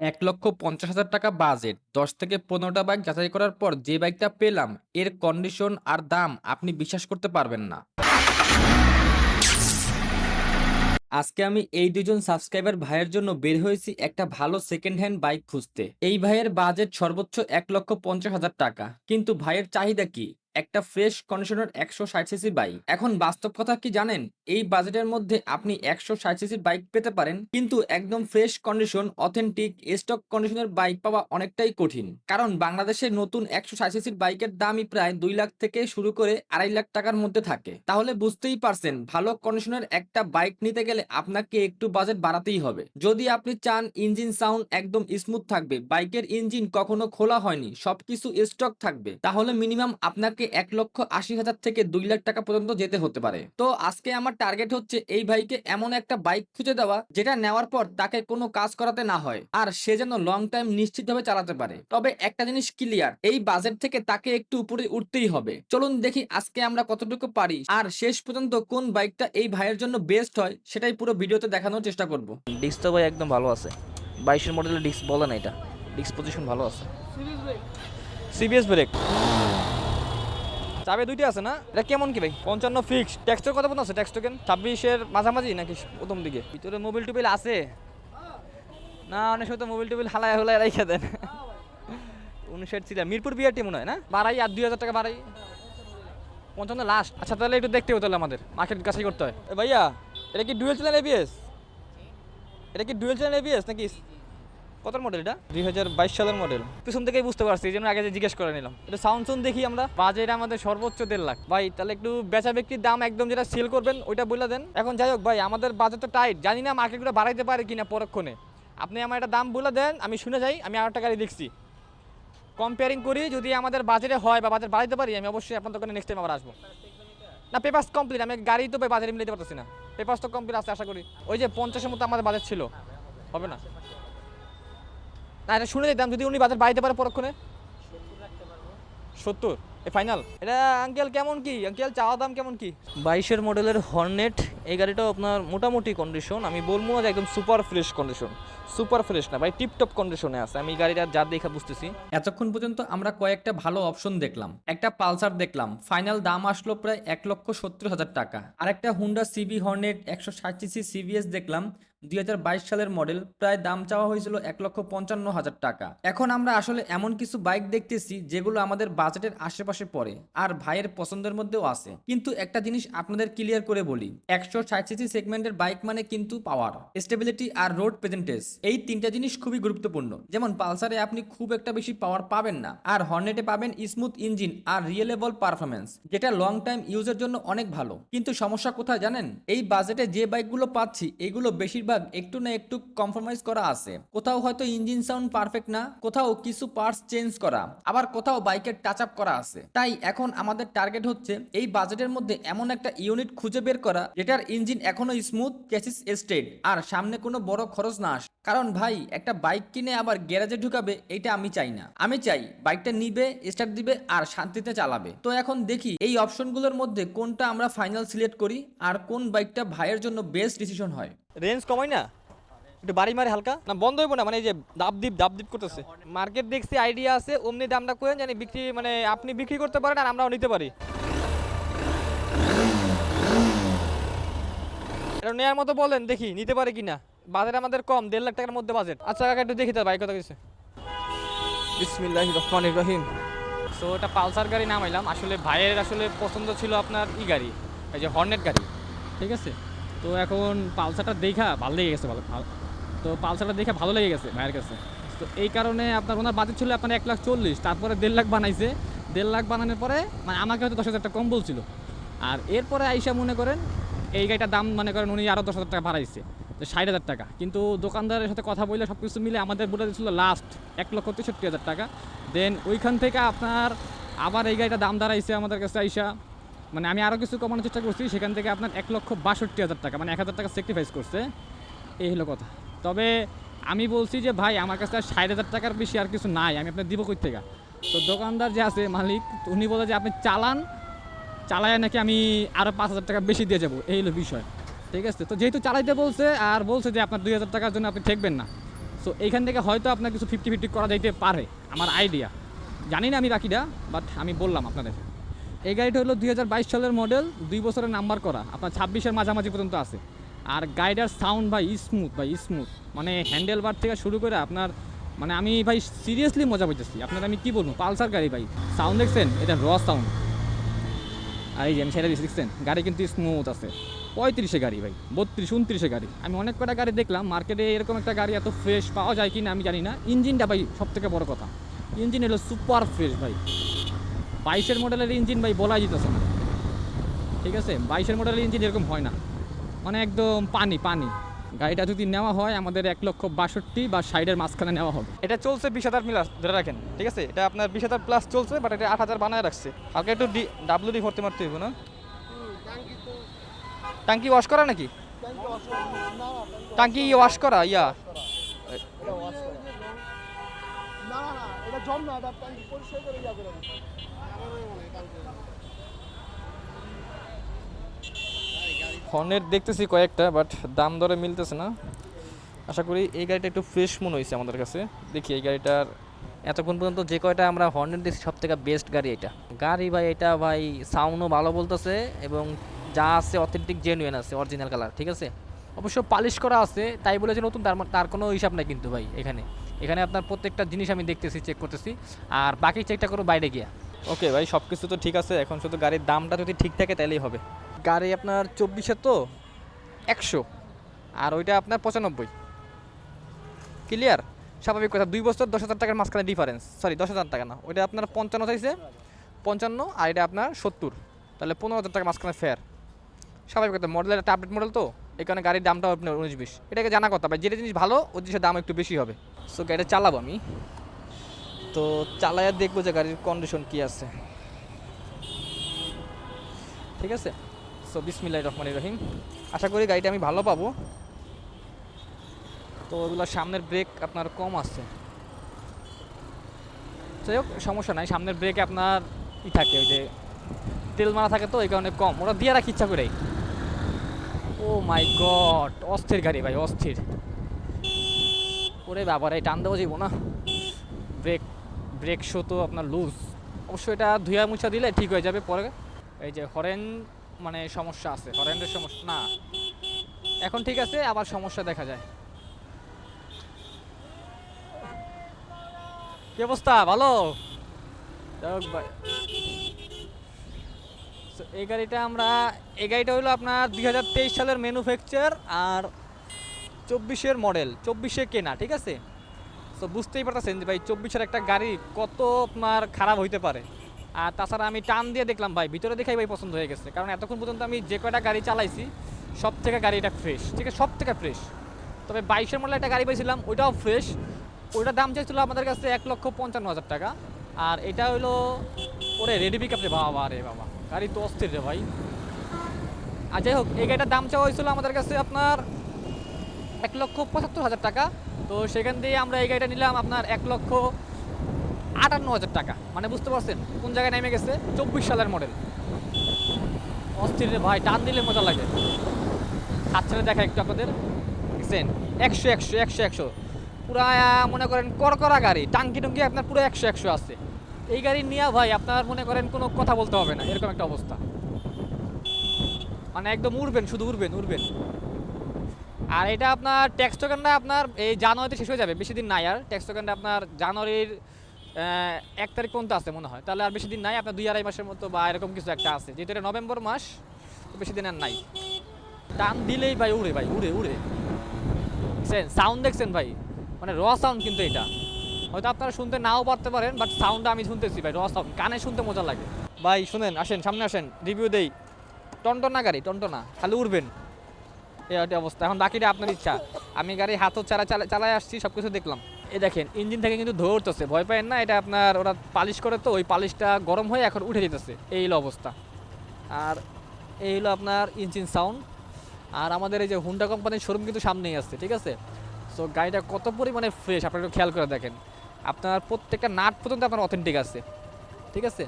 ১,৫০,০০০ টাকা বাজেট, ১০ থেকে ১৫টা বাইক যাচাই করার পর যে বাইকটা পেলাম, এর কন্ডিশন আর দাম আপনি বিশ্বাস করতে পারবেন না। আজকে আমি এই ২ জন সাবস্ক্রাইবার ভাইয়ের জন্য বের হয়েছি একটা ভালো সেকেন্ড হ্যান্ড বাইক খুঁজতে। এই ভাইয়ের বাজেট সর্বোচ্চ ১,৫০,০০০ টাকা। কিন্তু ভাইয়ের চাহিদা কি? একটা ফ্রেশ কন্ডিশনের ১৬০ সিসি বাইক। এখন বাস্তব কথা কি জানেন? এই বাজেটের মধ্যে আপনি ১৬০ সিসির বাইক পেতে পারেন, কিন্তু একদম ফ্রেশ কন্ডিশন, অথেন্টিক স্টক কন্ডিশনের বাইক পাওয়া অনেকটাই কঠিন। কারণ বাংলাদেশে নতুন ১৬০ সিসির বাইকের দামই প্রায় ২ লাখ থেকে শুরু করে ২.৫ লাখ টাকার মধ্যে থাকে। তাহলে বুঝতেই পারছেন, ভালো কন্ডিশনের একটা বাইক নিতে গেলে আপনাকে একটু বাজেট বাড়াতেই হবে। যদি আপনি চান ইঞ্জিন সাউন্ড একদম স্মুথ থাকবে, বাইকের ইঞ্জিন কখনো খোলা হয়নি, সবকিছু স্টক থাকবে, তাহলে মিনিমাম আপনাকে ১,৮০,০০০ থেকে ২ লাখ টাকা পর্যন্ত যেতে হতে পারে। তো আজকে আমার টার্গেট হচ্ছে এই ভাইকে এমন একটা বাইক খুঁজে দেওয়া যেটা নেওয়ার পর তাকে কোনো কাজ করাতে না হয়, আর সে যেন লং টাইম নিশ্চিতভাবে চালাতে পারে। তবে একটা জিনিস ক্লিয়ার, এই বাজেট থেকে তাকে একটু উপরে উঠতেই হবে। চলুন দেখি আজকে আমরা কতটুকু পারি, আর শেষ পর্যন্ত কোন বাইকটা এই ভাইয়ের জন্য বেস্ট হয় সেটাই পুরো ভিডিওতে দেখানোর চেষ্টা করব। ডিস্ক তো ভাই একদম ভালো আছে। 22-এর মডেলের ডিস্ক বলে না এটা। ডিস্ক পজিশন ভালো আছে। CBS brake. চাবে দুইটা আছে না? এটা কেমন কি ভাই? 55 ফিক্স। ট্যাক্সটার কত পর্যন্ত আছে? ট্যাক্স টোকেন 26-এর মাঝামাঝি নাকি প্রথম দিকে? ভিতরে মোবিল টোবিল আছে? না, অনেক সময় তো মোবিল টোবিল হালায় হালায় রাইখা দেন। 59 ছিল মিরপুর বিআরটি মনে হয় না? বাড়াই আর 2,000 টাকা বাড়াই। 55 লাস্ট। আচ্ছা তাহলে একটু দেখতে হবে, তাহলে আমাদের মার্কেট কাছাই করতে হয়। ভাইয়া, এটা কি ডুয়েল চ্যানেল এবিএস? এটা কি ডুয়েল চ্যানেল এবিএস নাকি কত মডেল? এটা 2022 সালের মডেল। পিছন থেকেই বুঝতে পারছি, এই জন্য আগে যে জিজ্ঞেস করে নিলাম। এটা সাউন্ড শুন দেখি আমরা। বাজেট আমাদের সর্বোচ্চ 1.5 লাখ। ভাই তাহলে একটু বেচা বিক্রির দাম একদম যেটা সেল করবেন ওইটা বলে দেন। এখন যাই হোক ভাই, আমাদের বাজেট তো টাইট, জানি না মার্কেটগুলো বাড়াইতে পারে কিনা পরক্ষণে। আপনি আমার একটা দাম বলে দেন, আমি শুনে যাই। আমি আরেকটা গাড়ি দেখছি, কম্পেয়ারিং করি, যদি আমাদের বাজেটে হয় বা বাজেট বাড়াইতে পারি, আমি অবশ্যই আপনার দোকানে নেক্সট টাইম আবার আসবো। না, পেপারস কমপ্লিট, আমি গাড়ি তো ভাই বাজারে মিলাতে পারতেছি না। পেপারস তো কমপ্লিট আছে আশা করি। ওই যে 50-এর মতো আমাদের বাজেট ছিল, হবে না? না, এটা শুনে দিতাম যদি উনি বাজার বাড়াইতে পারে পরক্ষণে। 70 এ ফাইনাল? এটা আঙ্কেল কেমন কি? আঙ্কেল চাওয়া দাম কেমন কি? 22-এর মডেলের হর্নেট। এই গাড়িটাও আপনার মোটামুটি কন্ডিশন, আমি বলবো না যে একদম super fresh condition. Super fresh না ভাই, টিপটপ কন্ডিশনে আছে। আমি গাড়িটা যা দেখা বুঝতেছি। এতক্ষণ পর্যন্ত আমরা কয়েকটা ভালো অপশন দেখলাম। একটা পালসার দেখলাম, ফাইনাল দাম আসলো প্রায় ১,৭০,০০০ টাকা। আর একটা Honda CB Hornet ১৬০ CC CBS দেখলাম, ২০২২ সালের মডেল, প্রায় দাম চাওয়া হয়েছিল ১,৫৫,০০০ টাকা। এখন আমরা আসলে এমন কিছু বাইক দেখতেছি যেগুলো আমাদের বাজেটের আশেপাশে পড়ে, আর ভাইয়ের পছন্দের মধ্যেও আছে। কিন্তু একটা জিনিস আপনাদের ক্লিয়ার করে বলি, ১৬০ সিসি সেগমেন্টের বাইক মানে কিন্তু পাওয়ার, স্টেবিলিটি আর রোড প্রেজেন্টেস, এই তিনটা জিনিস খুবই গুরুত্বপূর্ণ। যেমন পালসারে আপনি খুব একটা বেশি পাওয়ার পাবেন না, আর হর্নেটে পাবেন স্মুথ ইঞ্জিন আর রিয়েলেবল পারফরমেন্স, যেটা লং টাইম ইউজের জন্য অনেক ভালো। কিন্তু সমস্যা কোথায় জানেন? এই বাজেটে যে বাইকগুলো পাচ্ছি এগুলো বেশিরভাগ একটু না একটু কম্প্রোমাইজ করা আছে। কোথাও হয়তো ইঞ্জিন সাউন্ড পারফেক্ট না, কোথাও কিছু পার্টস চেঞ্জ করা, আবার কোথাও বাইকের টাচ আপ করা আছে। তাই এখন আমাদের টার্গেট হচ্ছে এই বাজেটের মধ্যে এমন একটা ইউনিট খুঁজে বের করা যেটার ইঞ্জিন এখনো স্মুথ, চেসিস স্ট্রেট, আর সামনে কোনো বড় খরচ না আসে। কারণ ভাই, একটা বাইক কিনে আবার গ্যারেজে ঢুকাবে, এটা আমি চাই না। আমি চাই বাইকটা নিবে, স্টার্ট দিবে আর শান্তিতে চালাবে। তো এখন দেখি এই অপশনগুলোর মধ্যে কোনটা আমরা ফাইনাল সিলেক্ট করি, আর কোন বাইকটা ভাইয়ের জন্য বেস্ট ডিসিশন হয়। রেঞ্জ কমাই না? একটু বাড়ি মারে হালকা না, বন্ধ হইব না? মানে এই যে দাপ দ্বীপ করতেছে মার্কেট, দেখছি আইডিয়া আছে, অমনি দামটা কোয়েন জানি বিক্রি, মানে আপনি বিক্রি করতে পারেন আর আমরাও নিতে পারি। এটা নেওয়ার মতো বলেন, দেখি নিতে পারে কিনা। বাজেট আমাদের কম, 1.5 লাখ টাকার মধ্যে বাজেট। আচ্ছা কাকা একটু দেখি তার বাইক কথা কিছু। বিসমিল্লাহির রহমানির রহিম। সো এটা পালসার গাড়ি নামাইলাম। আসলে ভাইয়ের আসলে পছন্দ ছিল আপনার ই গাড়ি, এই যে হর্নেট গাড়ি, ঠিক আছে? তো এখন পালসারটা দেখা ভালো লেগে গেছে, তো পালসারটা দেখে ভালো লেগে গেছে ভাইয়ের কাছে। তো এই কারণে আপনার ওনার বাজেট ছিল আপনার 1,40,000, তারপরে 1.5 লাখ বানাইছে। 1.5 লাখ বানানোর পরে মানে আমাকে হয়তো 10,000 টাকা কম বলছিল, আর এরপরে আইসা মনে করেন এই গাড়িটার দাম মনে করেন উনি আরও 10,000 টাকা বাড়াইছে, যে 60,000 টাকা। কিন্তু দোকানদারের সাথে কথা বলে সব কিছু মিলে আমাদের বলে দিয়েছিল লাস্ট 1,63,000 টাকা। দেন ওইখান থেকে আপনার আবার এই গাড়িটার দাম দাঁড়াইছে আমাদের কাছে আইসা, মানে আমি আরও কিছু কমানোর চেষ্টা করছি, সেখান থেকে আপনার 1,62,000 টাকা, মানে 1,000 টাকা স্যাক্রিফাইস করছে। এই হলো কথা। তবে আমি বলছি যে ভাই আমার কাছে আর 60,000 টাকার বেশি আর কিছু নাই, আমি আপনার দিব কই থেকে? তো দোকানদার যে আছে মালিক, তো উনি বলে যে আপনি চালায় নাকি আমি আরও 5,000 টাকা বেশি দিয়ে যাবো, এই হলো বিষয়, ঠিক আছে? তো যেহেতু চালাইতে বলছে আর বলছে যে আপনার 2,000 টাকার জন্য আপনি ঠেকবেন না, সো এইখান থেকে হয়তো আপনার কিছু 50-50 করা যাইতে পারে, আমার আইডিয়া। জানি না আমি বাকিটা, বাট আমি বললাম আপনাদের। এই গাড়িটা হলো 2022 সালের মডেল, 2 বছরের নাম্বার করা, আপনার 26-এর মাঝামাঝি পর্যন্ত আছে। আর গাড়িটার সাউন্ড ভাই স্মুথ, ভাই স্মুথ, মানে হ্যান্ডেল বার থেকে শুরু করে আপনার, মানে আমি ভাই সিরিয়াসলি মজা পাইতেছি। আপনার আমি কি বলবো, পালসার গাড়ি ভাই, সাউন্ড দেখছেন, এটা র সাউন্ড। আর এই যে আমি সেটা দেখছেন, গাড়ি কিন্তু স্মুথ আছে। 35-এ গাড়ি ভাই, 32-29-এ গাড়ি। আমি অনেক কটা গাড়ি দেখলাম মার্কেটে, এরকম একটা গাড়ি এত ফ্রেশ পাওয়া যায় কি না আমি জানি না। ইঞ্জিনটা ভাই সব থেকে বড় কথা, ইঞ্জিন হলো সুপার ফ্রেশ ভাই। 22-এর মডেলের ইঞ্জিন ভাই বলাই যেতেছে না, ঠিক আছে? 22-এর মডেলের ইঞ্জিন এরকম হয় না, মানে একদম পানি পানি। গাড়িটা যদি নেওয়া হয় আমাদের 1,62,000 বা 60-এর মাঝখানে নেওয়া হবে। এটা চলছে 20,000 প্লাস ধরে রাখেন, ঠিক আছে? এটা আপনার 20,000 প্লাস চলছে, বাট এটা 8,000 বানায় রাখছে। আগে একটু WD ভর্তি মারতে হইব না? ট্যাঙ্কি ওয়াশ করা নাকি? ট্যাঙ্কি ওয়াশ করা ইয়া হর্নেট দেখতেছি কয়েকটা, বাট দাম দরে মিলতেছে না। আশা করি এই গাড়িটা একটু ফ্রেশ মনে হয়েছে আমাদের কাছে। দেখি এই গাড়িটার এতক্ষণ পর্যন্ত যে কয়টা আমরা হর্নেট দেখছি সব থেকে বেস্ট গাড়ি এটা। গাড়ি ভাই এটা ভাই সাউন্ডও ভালো বলতেছে, এবং যা আছে অথেন্টিক জেনুইন আছে, অরিজিনাল কালার, ঠিক আছে? অবশ্য পালিশ করা আছে, তাই বলে যে নতুন তার কোনো হিসাব নাই কিন্তু ভাই। এখানে আপনার প্রত্যেকটা জিনিস আমি দেখতেছি, চেক করতেছি, আর বাকি চেকটা করো বাইরে গিয়া। ওকে ভাই, সব কিছু তো ঠিক আছে, এখন শুধু গাড়ির দামটা যদি ঠিক থাকে তাহলেই হবে। গাড়ি আপনার 24-এ তো 100, আর ওইটা আপনার 95। ক্লিয়ার? স্বাভাবিক কথা, 2 বছর 10,000 টাকার মাঝখানে ডিফারেন্স। সরি, 10,000 টাকা না, ওইটা আপনার 55 চাইছে, 55, আর এটা আপনার 70, তাহলে 15,000 টাকা মাঝখানে ফেয়ার। স্বাভাবিক কথা, মডেলের একটা আপডেট মডেল তো, এই কারণে গাড়ির দামটাও আপনার 19-20। এটাকে জানা কথা ভাই, যেটা জিনিস ভালো ওই জিনিসের দাম একটু বেশি হবে। সো গাড়িটা চালাবো আমি, তো চালাইয়া দেখবো যে গাড়ির কন্ডিশন কী আছে, ঠিক আছে? সো বিসমিল্লাহির রহমানির রহিম। আশা করি গাড়িটা আমি ভালো পাবো। তো ওগুলো সামনের ব্রেক আপনার কম আছে, যাই হোক সমস্যা নাই। সামনের ব্রেকে আপনার থাকে, ওই যে তেল মারা থাকে, তো এই কারণে কম, ওরা দিয়ে রাখি ইচ্ছা করেই। ও মাই গড, অস্থির গাড়ি ভাই, অস্থির। ওরে বাবার, এই টান দেওয়া যাইব না। ব্রেক শো তো আপনার লুজ। অবশ্যই এটা ধুয়া মুছা দিলে ঠিক হয়ে যাবে পরে। এই যে হরেন মানে সমস্যা আছে, হরেনের সমস্যা না, এখন ঠিক আছে, আবার সমস্যা দেখা যায়। কি অবস্থা, ভালো? ভাই এই গাড়িটা হলো আপনার 2023 সালের ম্যানুফ্যাকচার, আর 24-এর মডেল, 24-এ কেনা, ঠিক আছে? তো বুঝতেই পারতেছেন যে ভাই 24-এর একটা গাড়ি কত আপনার খারাপ হইতে পারে। আর তাছাড়া আমি টান দিয়ে দেখলাম ভাই, ভিতরে দেখাই ভাই পছন্দ হয়ে গেছে, কারণ এতক্ষণ পর্যন্ত আমি যে কয়টা গাড়ি চালাইছি সব থেকে গাড়িটা ফ্রেশ, ঠিক আছে? সব থেকে ফ্রেশ। তবে 22-এর মডেল একটা গাড়ি পাইছিলাম, ওইটাও ফ্রেশ, ওইটার দাম চাইছিল আমাদের কাছে 1,55,000 টাকা। আর এটা হলো ওরে রেডি পিক আপ রে বাবা, রে বাবা, গাড়ি তো অস্থির রে ভাই। আর যাই হোক, এই গাড়িটার দাম চাওয়া হয়েছিল আমাদের কাছে আপনার 1,75,000 টাকা। তো সেখান দিয়ে আমরা এই গাড়িটা নিলাম আপনার 1,58,000 টাকা। মানে বুঝতে পারছেন কোন জায়গায় নেমে গেছে? 24 সালের মডেল, অস্থির রে ভাই, টান দিলে মজা লাগে। হাত ছেড়ে দেখা একটু আপনাদের, দেখছেন? 100 পুরা মনে করেন করকরা গাড়ি, টাঙ্কি টুঙ্কি আপনার পুরো 100 আছে। এই গাড়ি নিয়ে ভাই আপনার মনে করেন কোনো কথা বলতে হবে না, এরকম একটা অবস্থা। মানে একদম উড়বেন, শুধু উড়বেন। আর এটা আপনার ট্যাক্স টোকেনটা আপনার এই জানুয়ারিতে শেষ হয়ে যাবে, বেশি দিন নাই আর। ট্যাক্স টোকেনটা আপনার জানুয়ারির 1 তারিখ পর্যন্ত আছে মনে হয়, তাহলে আর বেশি দিন নাই, আপনার 2-2.5 মাসের মতো বা এরকম কিছু একটা আছে, যেহেতু এটা নভেম্বর মাস, তো বেশি দিন আর নাই। টান দিলেই ভাই উড়ে, ভাই উড়ে। সাউন্ড দেখছেন ভাই, মানে র সাউন্ড কিন্তু এটা হয়তো আপনারা শুনতে নাও পারতে পারেন, বাট সাউন্ডটা আমি শুনতেছি ভাই, র সাউন্ড, কানে শুনতে মজা লাগে ভাই। শুনেন, আসেন সামনে আসেন, রিভিউ দেই। টনটনা গাড়ি, টনটনা, খালি উড়বেন, এই অবস্থা। এখন বাকিটা আপনার ইচ্ছা। আমি গাড়ি হাতও চালায় আসছি, সব কিছু দেখলাম। এই দেখেন ইঞ্জিন থেকে কিন্তু ধরতেছে, ভয় পায় না। এটা আপনার ওরা পালিশ করে, তো ওই পালিশটা গরম হয়ে এখন উঠে যেতেছে, এই হলো অবস্থা। আর এই হলো আপনার ইঞ্জিন সাউন্ড। আর আমাদের এই যে হুন্ডা কোম্পানির শোরুম কিন্তু সামনেই আছে, ঠিক আছে? সো গাড়িটা কত পরিমাণে ফ্রেশ আপনারা একটু খেয়াল করে দেখেন। আপনার প্রত্যেকটা নাট পর্যন্ত আপনার অথেন্টিক আছে, ঠিক আছে?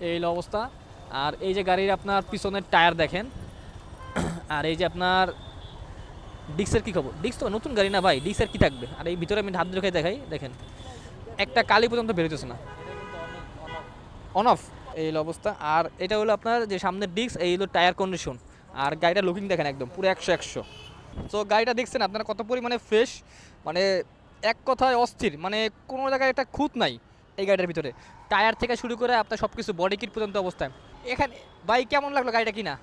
এই হলো অবস্থা। আর এই যে গাড়ির আপনার পিছনের টায়ার দেখেন, আর এই যে আপনার ডিক্সের কি খবর? ডিক্স তো নতুন গাড়ি না ভাই, ডিক্সের কি থাকবে? আর এই ভিতরে আমি হাত ধরে দেখাই, দেখেন একটা কালি পর্যন্ত বেরোতেছে না, অন অফ এই হলো অবস্থা। আর এটা হলো আপনার যে সামনের ডিস্ক, এই হলো টায়ার কন্ডিশন। আর গাড়িটা লুকিং দেখেন একদম পুরো 100 তো গাড়িটা দেখছেন আপনারা কত পরিমাণে ফ্রেশ, মানে এক কথায় অস্থির, মানে কোনো জায়গায় একটা খুঁত নাই এই গাড়িটার ভিতরে। টায়ার থেকে শুরু করে আপনার সব কিছু বডি কিট পর্যন্ত অবস্থায়। এখানে ভাই কেমন লাগলো গাড়িটা কিনা?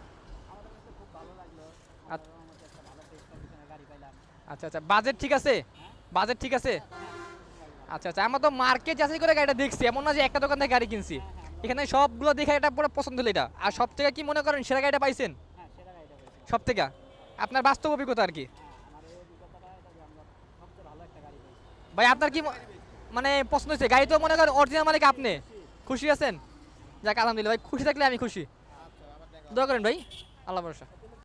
আচ্ছা আচ্ছা, বাজেট ঠিক আছে? বাজেট ঠিক আছে? আচ্ছা আচ্ছা, আমরা তো মার্কেট যাচাই করে গাড়িটা দেখছি, এমন না যে একটা দোকান থেকে গাড়ি কিনছি। এখানে সবগুলো দেখে এটা পুরো পছন্দ হলো এটা। আর সব থেকে কি মনে করেন সেরা গাড়িটা পাইছেন সব থেকে? আপনার বাস্তব অভিজ্ঞতা আর কি ভাই, আপনার কি মানে পছন্দ হয়েছে গাড়ি? তো মনে করেন অরিজিনাল মালিক আপনি, খুশি আছেন? যাক আলহামদুলিল্লাহ ভাই, খুশি থাকলে আমি খুশি। দোয়া করেন ভাই, আল্লাহ ভরসা।